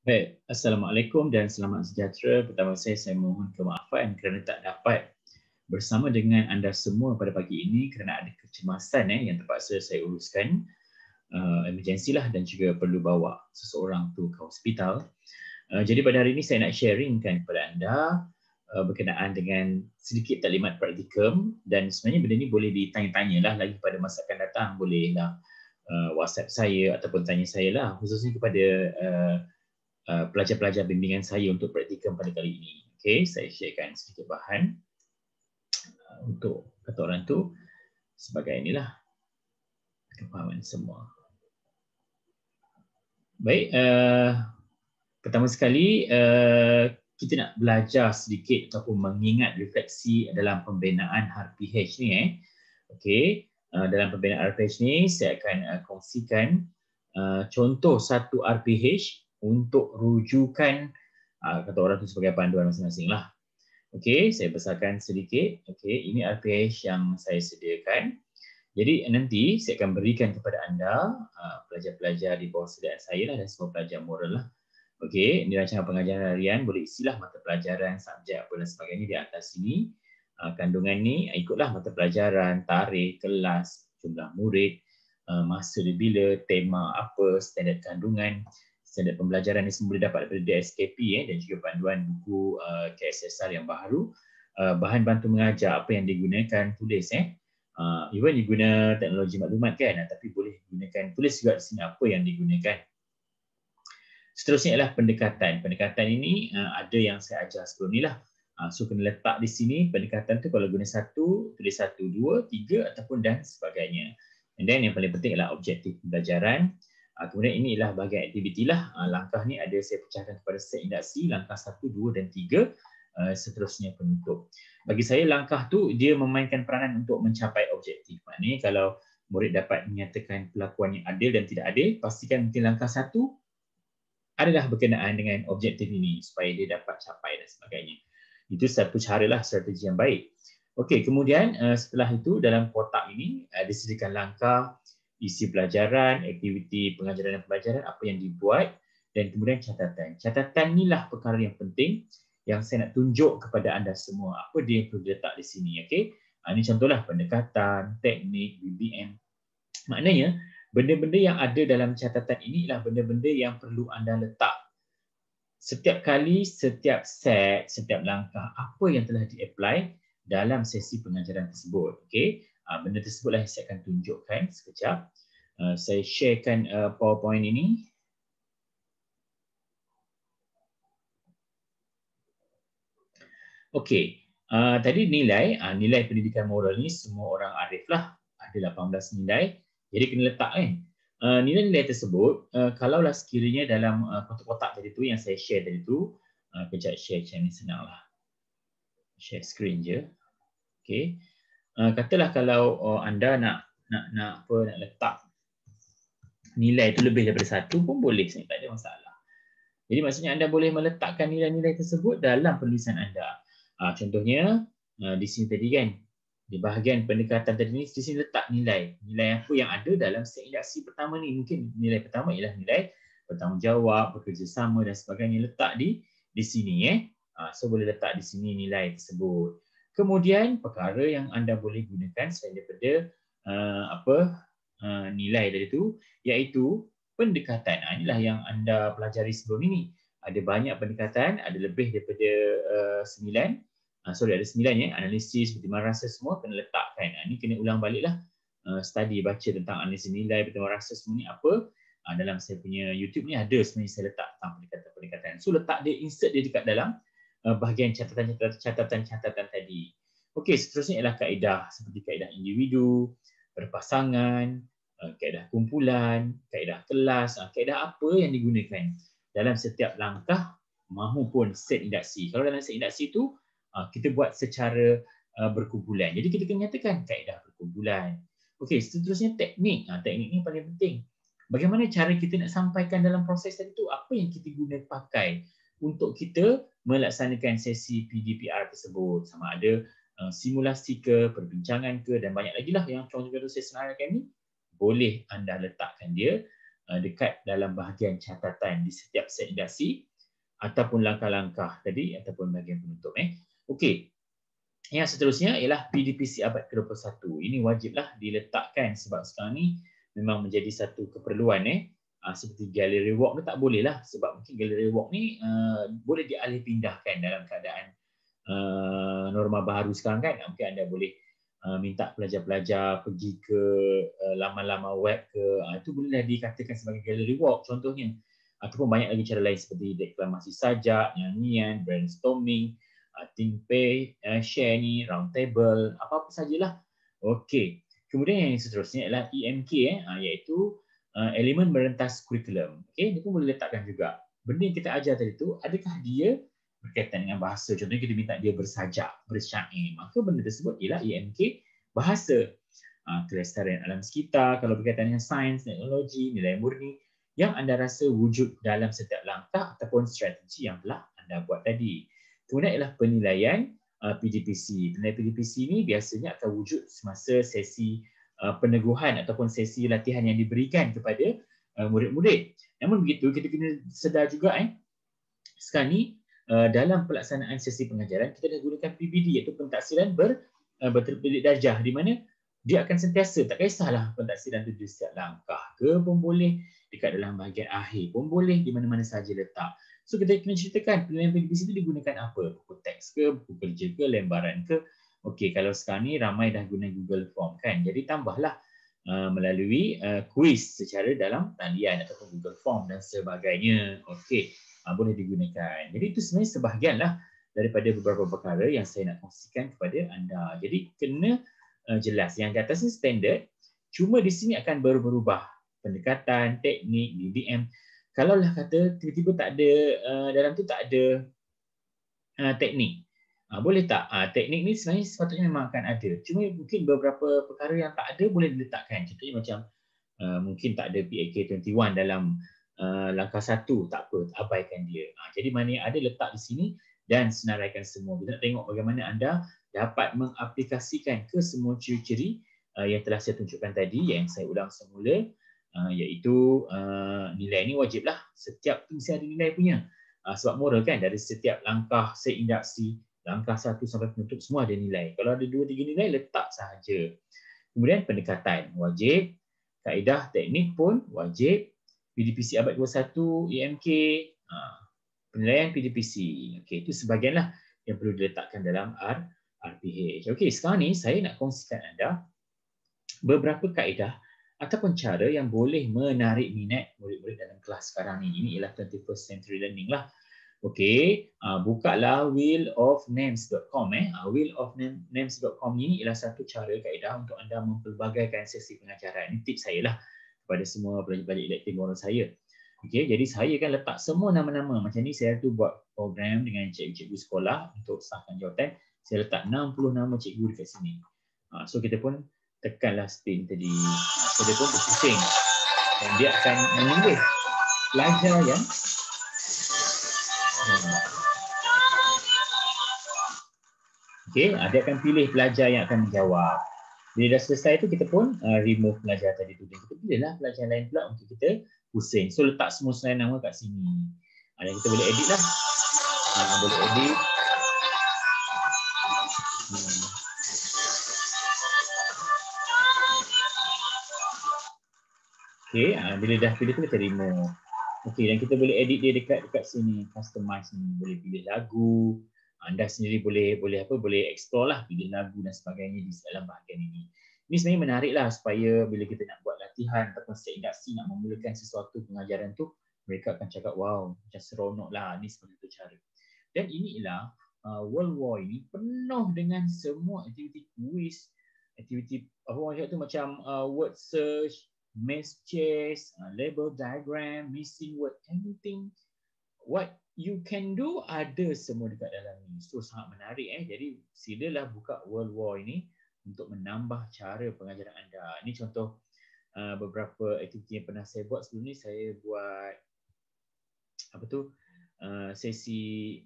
Baik, Assalamualaikum dan selamat sejahtera. Pertama saya mohon kemaafan kerana tak dapat bersama dengan anda semua pada pagi ini kerana ada kecemasan yang terpaksa saya uruskan. Emergency lah dan juga perlu bawa seseorang tu ke hospital. Jadi pada hari ini saya nak sharingkan kepada anda berkenaan dengan sedikit taklimat praktikum, dan sebenarnya benda ni boleh ditanya-tanya lah lagi pada masa akan datang. Bolehlah WhatsApp saya ataupun tanya saya lah, khususnya kepada pelajar-pelajar bimbingan saya untuk praktikum pada kali ini. Okey, saya sharekan sedikit bahan untuk kata orang tu sebagai inilah kefahaman semua. Baik, pertama sekali kita nak belajar sedikit ataupun mengingat refleksi dalam pembinaan RPH ni. Okey, dalam pembinaan RPH ni saya akan kongsikan contoh satu RPH untuk rujukan kata orang tu sebagai panduan masing-masing lah. Okey, saya besarkan sedikit. Okey, ini RPH yang saya sediakan. Jadi nanti saya akan berikan kepada anda pelajar-pelajar di bawah sediaan saya lah, dan semua pelajar moral lah. Okey, ini rancangan pengajaran harian, boleh isilah mata pelajaran, subjek apa dan sebagainya di atas sini. Kandungan ni ikutlah mata pelajaran, tarikh, kelas, jumlah murid, masa dia bila, tema apa, standard kandungan, standard pembelajaran ni semua boleh dapat daripada DSKP dan juga panduan buku KSSR yang baru. Bahan bantu mengajar apa yang digunakan, tulis even you guna teknologi maklumat kan, tapi boleh gunakan, tulis juga di sini apa yang digunakan. Seterusnya adalah pendekatan. Pendekatan ini ada yang saya ajar sebelum ni lah. So kena letak di sini pendekatan tu, kalau guna satu, tulis 1, 2, 3 ataupun dan sebagainya. And then yang paling penting adalah objektif pembelajaran. Kemudian ini adalah bahagian aktiviti lah. Langkah ni ada saya pecahkan kepada set induksi, langkah 1, 2 dan 3. Seterusnya penutup. Bagi saya langkah tu dia memainkan peranan untuk mencapai objektif. Maknanya kalau murid dapat menyatakan perlakuan yang adil dan tidak adil, pastikan mungkin langkah 1 adalah berkenaan dengan objektif ini supaya dia dapat capai dan sebagainya. Itu satu caralah, strategi yang baik. Okey, kemudian setelah itu dalam kotak ini disediakan langkah, isi pelajaran, aktiviti pengajaran dan pembelajaran, apa yang dibuat, dan kemudian catatan. Catatan inilah perkara yang penting yang saya nak tunjuk kepada anda semua. Apa dia yang perlu diletak di sini. Okey, ini contohlah pendekatan, teknik, BBM. Maknanya benda-benda yang ada dalam catatan ini ialah benda-benda yang perlu anda letak. Setiap kali, setiap set, setiap langkah, apa yang telah di-apply dalam sesi pengajaran tersebut. Okey, benda tersebutlah yang saya akan tunjukkan sekejap. Saya sharekan PowerPoint ini. Okey, tadi nilai pendidikan moral ni semua orang arif lah. Ada 18 nilai. Jadi kena letak kan. Nilai-nilai tersebut, kalaulah sekiranya dalam kotak-kotak tadi tu yang saya share tadi tu, kejap share macam ni senang lah. Share screen je. Okey. Katalah kalau anda nak letak nilai tu lebih daripada 1 pun boleh, tak ada masalah. Jadi maksudnya anda boleh meletakkan nilai-nilai tersebut dalam penulisan anda. Contohnya di sini tadi kan, di bahagian pendekatan tadi ni, di sini letak nilai apa yang ada dalam set induksi pertama ni. Mungkin nilai pertama ialah nilai bertanggungjawab, bekerjasama dan sebagainya, letak di sini so boleh letak di sini nilai tersebut. Kemudian perkara yang anda boleh gunakan selain daripada nilai tadi tu, iaitu pendekatan. Inilah yang anda pelajari sebelum ini. Ada banyak pendekatan, ada lebih daripada 9. Ada 9 analisis, pertimbangan rasa semua kena letakkan. Ini kena ulang baliklah. Study, baca tentang analisis nilai, pertimbangan rasa semua ni apa. Dalam saya punya YouTube ni ada sebenarnya saya letak tentang pendekatan-pendekatan. So letak dia, insert dia dekat dalam bahagian catatan tadi. Okey, seterusnya ialah kaedah seperti kaedah individu, berpasangan, kaedah kumpulan, kaedah kelas, kaedah apa yang digunakan dalam setiap langkah mahupun set induksi. Kalau dalam set induksi itu kita buat secara berkumpulan. Jadi kita kena nyatakan kaedah berkumpulan. Okey, seterusnya teknik. Teknik ni paling penting. Bagaimana cara kita nak sampaikan dalam proses tadi tu, apa yang kita guna pakai untuk kita melaksanakan sesi PDPR tersebut. Sama ada simulasi ke, perbincangan ke, dan banyak lagi lah yang contoh-contoh saya senaraikan ni, boleh anda letakkan dia dekat dalam bahagian catatan di setiap set indaksi ataupun langkah-langkah tadi ataupun bahagian penutup. Okey. Yang seterusnya ialah PDPC abad ke-21. Ini wajiblah diletakkan sebab sekarang ni memang menjadi satu keperluan. Seperti gallery walk ni tak boleh lah sebab mungkin gallery walk ni boleh dialih pindahkan dalam keadaan norma baharu sekarang kan. Mungkin anda boleh minta pelajar-pelajar pergi ke laman-laman web ke, itu bolehlah dikatakan sebagai gallery walk contohnya. Ataupun banyak lagi cara lain seperti deklamasi sajak, nyanyian, brainstorming, think pay, share ni, round table, apa-apa sajalah. Okey. Kemudian yang seterusnya adalah EMK iaitu elemen merentas kurikulum. Okey, ini pun boleh letakkan juga. Benda yang kita ajar tadi tu, adakah dia berkaitan dengan bahasa? Contohnya kita minta dia bersajak, bersyair. Maka benda tersebut ialah EMK bahasa. Kelestarian alam sekitar, kalau berkaitan dengan sains, teknologi, nilai murni yang anda rasa wujud dalam setiap langkah ataupun strategi yang telah anda buat tadi. Kemudian ialah penilaian PDPC. Penilaian PDPC ini biasanya akan wujud semasa sesi peneguhan ataupun sesi latihan yang diberikan kepada murid-murid. Namun begitu, kita kena sedar juga sekarang ni dalam pelaksanaan sesi pengajaran kita dah gunakan PBD iaitu pentaksiran berterbilik darjah di mana dia akan sentiasa, tak kisahlah pentaksiran itu di setiap langkah ke pun boleh, dekat dalam bahagian akhir pun boleh, di mana-mana saja letak. So kita kena ceritakan penilaian PDPC itu digunakan apa? Buku teks ke, buku kerja ke, lembaran ke. Okey, kalau sekarang ni ramai dah guna Google Form kan. Jadi tambahlah melalui kuis secara dalam talian ataupun Google Form dan sebagainya. Okey, boleh digunakan. Jadi itu sebenarnya sebahagianlah daripada beberapa perkara yang saya nak kongsikan kepada anda. Jadi kena jelas. Yang di atas ni standard, cuma di sini akan berubah pendekatan, teknik, DDM. Kalaulah kata tiba-tiba tak ada, dalam tu tak ada teknik, boleh tak? Teknik ni sebenarnya sepatutnya memang akan ada. Cuma mungkin beberapa perkara yang tak ada boleh diletakkan. Contohnya macam mungkin tak ada PAK 21 dalam langkah 1, tak apa, abaikan dia. Jadi mana yang ada letak di sini dan senaraikan semua. Kita nak tengok bagaimana anda dapat mengaplikasikan ke semua ciri-ciri yang telah saya tunjukkan tadi, yang saya ulang semula, iaitu nilai ni wajiblah. Setiap tu mesti ada nilai punya. Sebab moral kan, dari setiap langkah seindaksi, langkah 1 sampai penutup semua ada nilai. Kalau ada 2-3 nilai, letak sahaja. Kemudian pendekatan wajib, kaedah teknik pun wajib, PDPC abad 21, EMK, penilaian PDPC. Okey, itu sebahagianlah yang perlu diletakkan dalam RPH. Okey, sekarang ni saya nak kongsikan anda beberapa kaedah ataupun cara yang boleh menarik minat murid-murid dalam kelas sekarang ni. Ini ialah 21st century learning lah. Okey, bukalah wheelofnames.com. Wheelofnames.com ni ialah satu cara kaedah untuk anda mempelbagaikan sesi pengajaran. Ini tips saya lah kepada semua pelajar-pelajar elektif moral saya. Okey, jadi saya kan letak semua nama-nama. Macam ni saya tu buat program dengan cikgu-cikgu sekolah untuk sahkan jawatan. Saya letak 60 nama cikgu dekat sini. So kita pun tekanlah spin tadi. So dia pun berpusing. Dan dia akan menulis pelajar yang okey, dia akan pilih pelajar yang akan menjawab. Bila dah selesai tu kita pun remove pelajar tadi tu. Dan kita pilihlah pelajar lain pula untuk kita pusing. So letak semua selain nama kat sini. Dan kita boleh edit lah. Boleh edit. Okey, bila dah pilih tu kita remove. Okey, dan kita boleh edit dia dekat sini, customize ni, boleh pilih lagu. Anda sendiri boleh explore lah, pilih lagu dan sebagainya di dalam bahagian ini. Ini sebenarnya menarik lah supaya bila kita nak buat latihan ataupun seindaksi nak memulakan sesuatu pengajaran tu, mereka akan cakap, wow, macam seronok lah, ni seperti cara. Dan inilah World War ini penuh dengan semua aktiviti quiz, aktiviti apa macam tu, macam word search, maze chase, label diagram, missing word, anything what you can do ada semua dekat dalam ni. So sangat menarik Jadi silalah buka World War ini untuk menambah cara pengajaran anda. Ini contoh beberapa aktiviti yang pernah saya buat sebelum ni. Saya buat sesi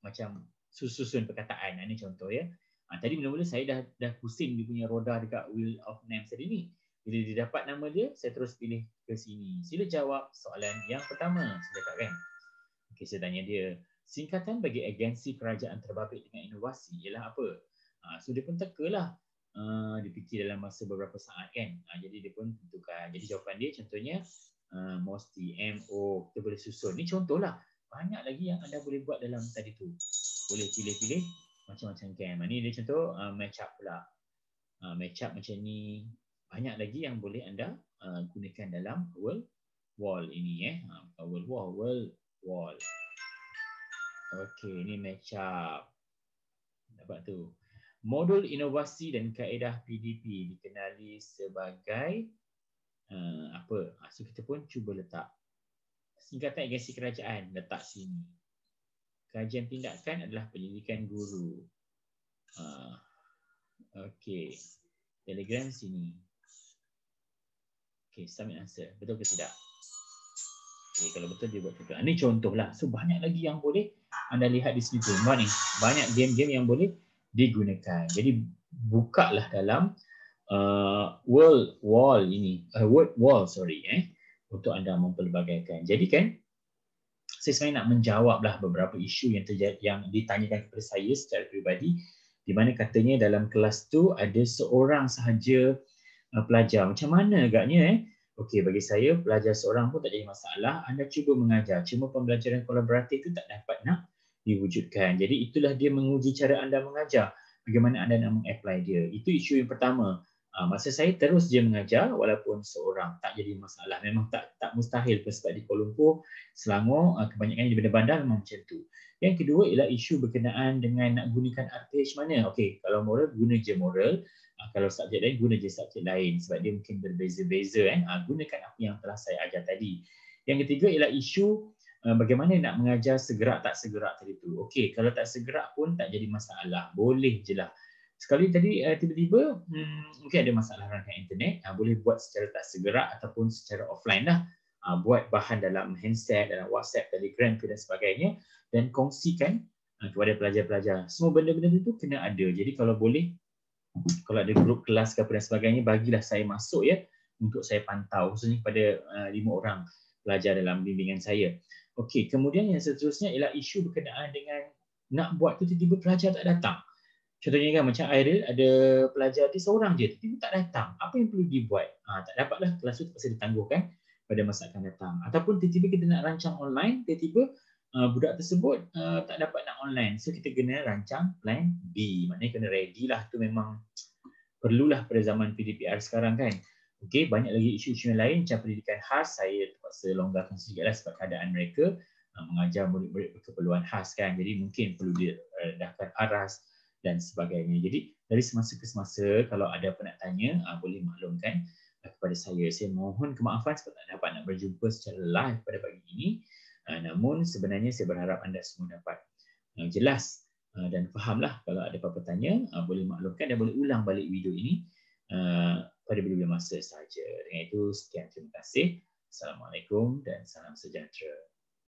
macam susun perkataan. Ini contoh ya. Tadi mula-mula saya dah pusing dia punya roda dekat Wheel of Names tadi ni. Bila dia dapat nama dia, saya terus pilih ke sini. Sila jawab soalan yang pertama. Saya cakap kan. Okey, saya tanya dia, singkatan bagi agensi kerajaan terbabit dengan inovasi ialah apa? So dia pun tekalah. Dia fikir dalam masa beberapa saat kan. Jadi dia pun tentukan. Jadi jawapan dia contohnya MOSTI, MO, kita boleh susun. Ini contohlah. Banyak lagi yang anda boleh buat dalam tadi tu. Boleh pilih-pilih macam-macam kan. Ini dia contoh match up pula. Match up macam ni. Banyak lagi yang boleh anda gunakan dalam world wall ini world wall. Okey, ini match up. Dapat tu. Modul inovasi dan kaedah PDP dikenali sebagai apa? So kita pun cuba letak singkatan agensi kerajaan, letak sini. Kajian tindakan adalah pendidikan guru. Okey. Telegram sini. Okey, submit answer. Betul ke tidak? Okey, kalau betul dia buat contoh. Ini contohlah. So banyak lagi yang boleh anda lihat di sini tu. Ni banyak game-game yang boleh digunakan. Jadi bukalah dalam world wall ini, word wall untuk anda mempelbagaikan. Jadi kan saya sebenarnya nak menjawablah beberapa isu yang terjadi, yang ditanyakan kepada saya secara peribadi, di mana katanya dalam kelas tu ada seorang sahaja pelajar. Macam mana agaknya Okey, bagi saya pelajar seorang pun tak jadi masalah. Anda cuba mengajar, cuma pembelajaran kolaboratif itu tak dapat nak diwujudkan. Jadi itulah dia menguji cara anda mengajar. Bagaimana anda nak mengapply dia. Itu isu yang pertama. Masa saya terus je mengajar walaupun seorang, tak jadi masalah. Memang tak mustahil pun sebab di Kuala Lumpur, Selangor, kebanyakan di bandar-bandar memang macam tu. Yang kedua ialah isu berkenaan dengan nak gunakan RPH mana. Okey, kalau moral guna je moral. Kalau subjek lain, guna je subjek lain sebab dia mungkin berbeza-beza. Gunakan apa yang telah saya ajar tadi. Yang ketiga ialah isu bagaimana nak mengajar segerak tak segerak tadi tu. Okey, kalau tak segerak pun tak jadi masalah. Boleh je lah. Sekali tadi tiba-tiba mungkin ada masalah rangkaian internet, boleh buat secara tak segerak ataupun secara offline lah. Buat bahan dalam handset, dalam WhatsApp, Telegram dan sebagainya dan kongsikan kepada pelajar-pelajar. Semua benda-benda itu kena ada. Jadi kalau boleh, kalau ada grup kelas ke apa dan sebagainya, bagilah saya masuk untuk saya pantau, khususnya kepada 5 orang pelajar dalam bimbingan saya. Okey, kemudian yang seterusnya ialah isu berkenaan dengan nak buat tu tiba-tiba pelajar tak datang. Contohnya kan macam Airil, ada pelajar dia seorang je, tiba-tiba tak datang. Apa yang perlu dibuat? Tak dapatlah kelas tu terpaksa ditangguhkan pada masa akan datang. Ataupun tiba-tiba kita nak rancang online, tiba-tiba budak tersebut tak dapat nak online. So kita kena rancang plan B. Maknanya kena ready lah. Itu memang perlulah pada zaman PDPR sekarang kan. Okey, banyak lagi isu-isu yang lain macam pendidikan khas, saya terpaksa longgarkan sedikitlah sebab keadaan mereka mengajar murid-murid berkeperluan khas kan. Jadi mungkin perlu direndahkan aras dan sebagainya. Jadi dari semasa ke semasa kalau ada apa nak tanya, boleh maklumkan kepada saya. Saya mohon kemaafan sebab tak dapat nak berjumpa secara live pada pagi ini. Namun sebenarnya saya berharap anda semua dapat jelas dan fahamlah. Kalau ada apa-apa tanya, boleh maklumkan dan boleh ulang balik video ini pada bila-bila masa sahaja. Dengan itu, sekian, terima kasih. Assalamualaikum dan salam sejahtera.